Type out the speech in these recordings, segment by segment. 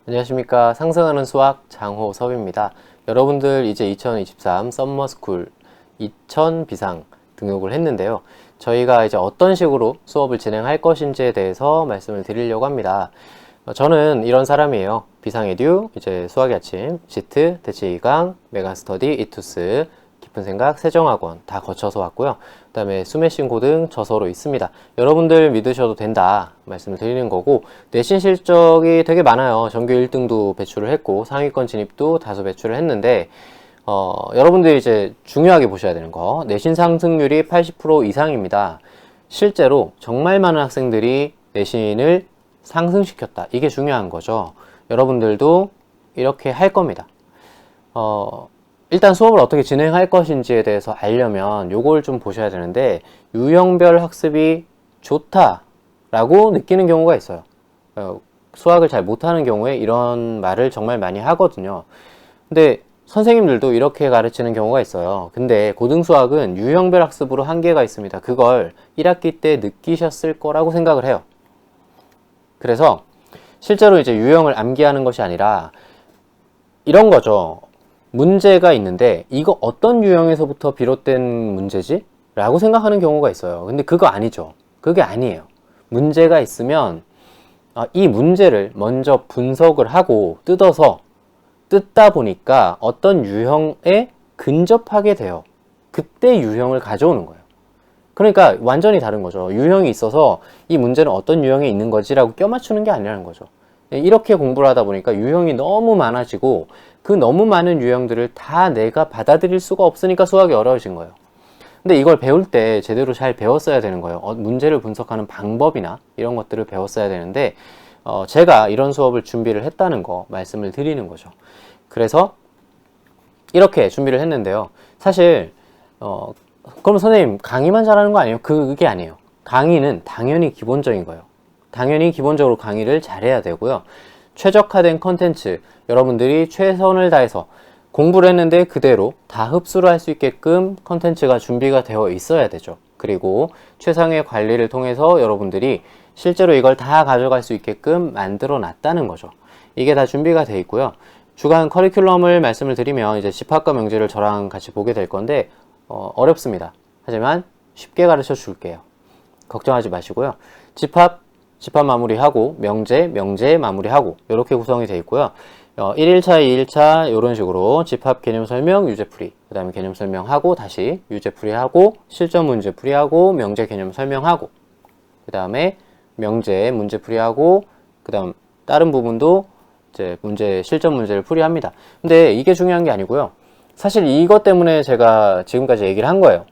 안녕하십니까. 상승하는 수학 장호섭입니다. 여러분들 이제 2023 썸머스쿨 2000 비상 등록을 했는데요. 저희가 이제 어떤 식으로 수업을 진행할 것인지에 대해서 말씀을 드리려고 합니다. 저는 이런 사람이에요. 비상에듀, 이제 수학의 아침, 시트, 대치 2강, 메가스터디, 이투스, 깊은 생각, 세정학원 다 거쳐서 왔고요. 그 다음에 스매싱 고등 저서로 있습니다. 여러분들 믿으셔도 된다 말씀을 드리는 거고, 내신 실적이 되게 많아요. 전교 1등도 배출을 했고 상위권 진입도 다소 배출을 했는데 여러분들이 이제 중요하게 보셔야 되는 거, 내신 상승률이 80% 이상입니다. 실제로 정말 많은 학생들이 내신을 상승시켰다. 이게 중요한 거죠. 여러분들도 이렇게 할 겁니다. 일단 수업을 어떻게 진행할 것인지에 대해서 알려면 요걸 좀 보셔야 되는데, 유형별 학습이 좋다라고 느끼는 경우가 있어요. 수학을 잘 못하는 경우에 이런 말을 정말 많이 하거든요. 근데 선생님들도 이렇게 가르치는 경우가 있어요. 근데 고등수학은 유형별 학습으로 한계가 있습니다. 그걸 1학기 때 느끼셨을 거라고 생각을 해요. 그래서 실제로 이제 유형을 암기하는 것이 아니라 이런 거죠. 문제가 있는데 이거 어떤 유형에서부터 비롯된 문제지? 라고 생각하는 경우가 있어요. 근데 그거 아니죠. 그게 아니에요. 문제가 있으면 이 문제를 먼저 분석을 하고 뜯다 보니까 어떤 유형에 근접하게 돼요. 그때 유형을 가져오는 거예요. 그러니까 완전히 다른 거죠. 유형이 있어서 이 문제는 어떤 유형에 있는 거지 라고 껴맞추는 게 아니라는 거죠. 이렇게 공부를 하다 보니까 유형이 너무 많아지고, 그 너무 많은 유형들을 다 내가 받아들일 수가 없으니까 수학이 어려워진 거예요. 근데 이걸 배울 때 제대로 잘 배웠어야 되는 거예요. 문제를 분석하는 방법이나 이런 것들을 배웠어야 되는데, 제가 이런 수업을 준비를 했다는 거 말씀을 드리는 거죠. 그래서 이렇게 준비를 했는데요. 사실 그럼 선생님 강의만 잘하는 거 아니에요? 그게 아니에요. 강의는 당연히 기본적인 거예요. 당연히 기본적으로 강의를 잘해야 되고요. 최적화된 컨텐츠, 여러분들이 최선을 다해서 공부를 했는데 그대로 다 흡수를 할 수 있게끔 컨텐츠가 준비가 되어 있어야 되죠. 그리고 최상의 관리를 통해서 여러분들이 실제로 이걸 다 가져갈 수 있게끔 만들어 놨다는 거죠. 이게 다 준비가 되어 있고요. 주간 커리큘럼을 말씀을 드리면 이제 집합과 명제를 저랑 같이 보게 될 건데 어렵습니다. 하지만 쉽게 가르쳐 줄게요. 걱정하지 마시고요. 집합 마무리하고 명제 마무리하고 이렇게 구성이 되어 있고요. 1일차, 2일차 이런 식으로 집합 개념 설명, 유제 풀이, 그 다음에 개념 설명하고 다시 유제 풀이하고 실전 문제 풀이하고 명제 개념 설명하고, 그 다음에 명제 문제 풀이하고, 그 다음 다른 부분도 이제 실전 문제를 풀이합니다. 근데 이게 중요한 게 아니고요. 사실 이것 때문에 제가 지금까지 얘기를 한 거예요.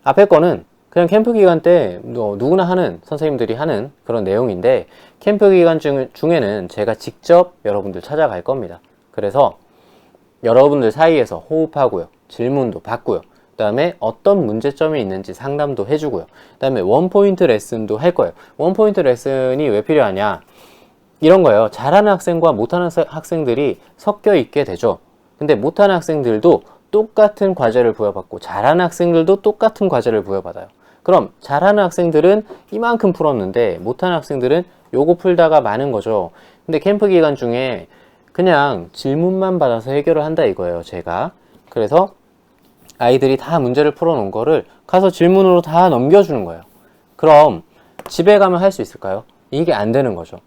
앞에 거는 그냥 캠프 기간 때 누구나 하는, 선생님들이 하는 그런 내용인데, 캠프 기간 중에는 제가 직접 여러분들 찾아갈 겁니다. 그래서 여러분들 사이에서 호흡하고요. 질문도 받고요. 그 다음에 어떤 문제점이 있는지 상담도 해주고요. 그 다음에 원포인트 레슨도 할 거예요. 원포인트 레슨이 왜 필요하냐? 이런 거예요. 잘하는 학생과 못하는 학생들이 섞여 있게 되죠. 근데 못하는 학생들도 똑같은 과제를 부여받고 잘하는 학생들도 똑같은 과제를 부여받아요. 그럼 잘하는 학생들은 이만큼 풀었는데 못하는 학생들은 요거 풀다가 마는 거죠. 근데 캠프 기간 중에 그냥 질문만 받아서 해결을 한다 이거예요, 제가. 그래서 아이들이 다 문제를 풀어놓은 거를 가서 질문으로 다 넘겨주는 거예요. 그럼 집에 가면 할 수 있을까요? 이게 안 되는 거죠.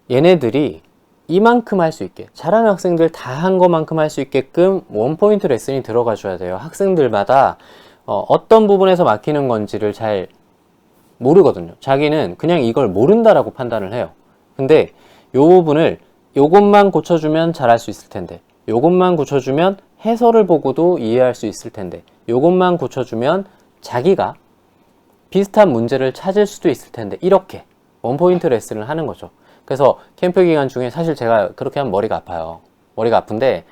얘네들이 이만큼 할 수 있게, 잘하는 학생들 다 한 것만큼 할 수 있게끔 원포인트 레슨이 들어가 줘야 돼요. 학생들마다 어떤 부분에서 막히는 건지를 잘 모르거든요. 자기는 그냥 이걸 모른다라고 판단을 해요. 근데 요 부분을 요것만 고쳐주면 잘할 수 있을 텐데, 요것만 고쳐주면 해설을 보고도 이해할 수 있을 텐데, 요것만 고쳐주면 자기가 비슷한 문제를 찾을 수도 있을 텐데, 이렇게 원포인트 레슨을 하는 거죠. 그래서 캠프 기간 중에 사실 제가 그렇게 하면 머리가 아파요. 머리가 아픈데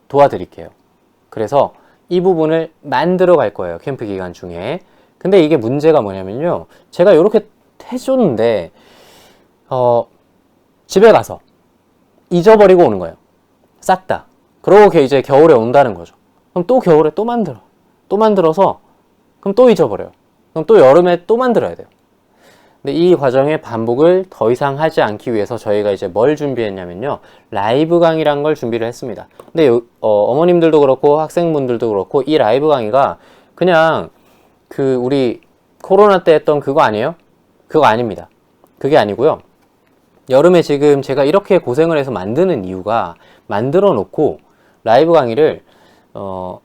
도와드릴게요. 그래서 이 부분을 만들어 갈 거예요, 캠프 기간 중에. 근데 이게 문제가 뭐냐면요, 제가 이렇게 해줬는데 집에 가서 잊어버리고 오는 거예요. 싹 다. 그러고 이제 겨울에 온다는 거죠. 그럼 또 겨울에 또 만들어서 그럼 또 잊어버려요. 그럼 또 여름에 또 만들어야 돼요. 근데 이 과정의 반복을 더 이상 하지 않기 위해서 저희가 이제 뭘 준비했냐면요. 라이브 강의란 걸 준비를 했습니다. 근데 어머님들도 그렇고 학생분들도 그렇고 이 라이브 강의가 그냥 그 우리 코로나 때 했던 그거 아니에요? 그거 아닙니다. 그게 아니고요. 여름에 지금 제가 이렇게 고생을 해서 만드는 이유가 만들어 놓고 라이브 강의를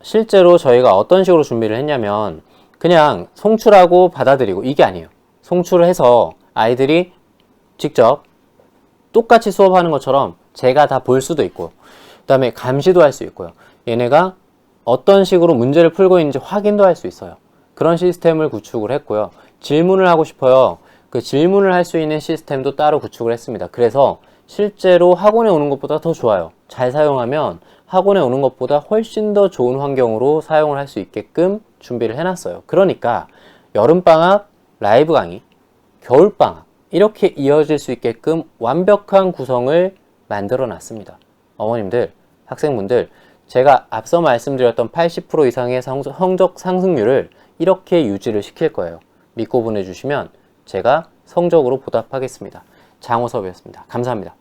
실제로 저희가 어떤 식으로 준비를 했냐면 그냥 송출하고 받아들이고 이게 아니에요. 송출을 해서 아이들이 직접 똑같이 수업하는 것처럼 제가 다 볼 수도 있고 그 다음에 감시도 할 수 있고요. 얘네가 어떤 식으로 문제를 풀고 있는지 확인도 할 수 있어요. 그런 시스템을 구축을 했고요. 질문을 하고 싶어요. 그 질문을 할 수 있는 시스템도 따로 구축을 했습니다. 그래서 실제로 학원에 오는 것보다 더 좋아요. 잘 사용하면 학원에 오는 것보다 훨씬 더 좋은 환경으로 사용을 할 수 있게끔 준비를 해놨어요. 그러니까 여름방학 라이브 강의, 겨울방학 이렇게 이어질 수 있게끔 완벽한 구성을 만들어 놨습니다. 어머님들, 학생분들, 제가 앞서 말씀드렸던 80% 이상의 성적 상승률을 이렇게 유지를 시킬 거예요. 믿고 보내주시면 제가 성적으로 보답하겠습니다. 장호섭이었습니다. 감사합니다.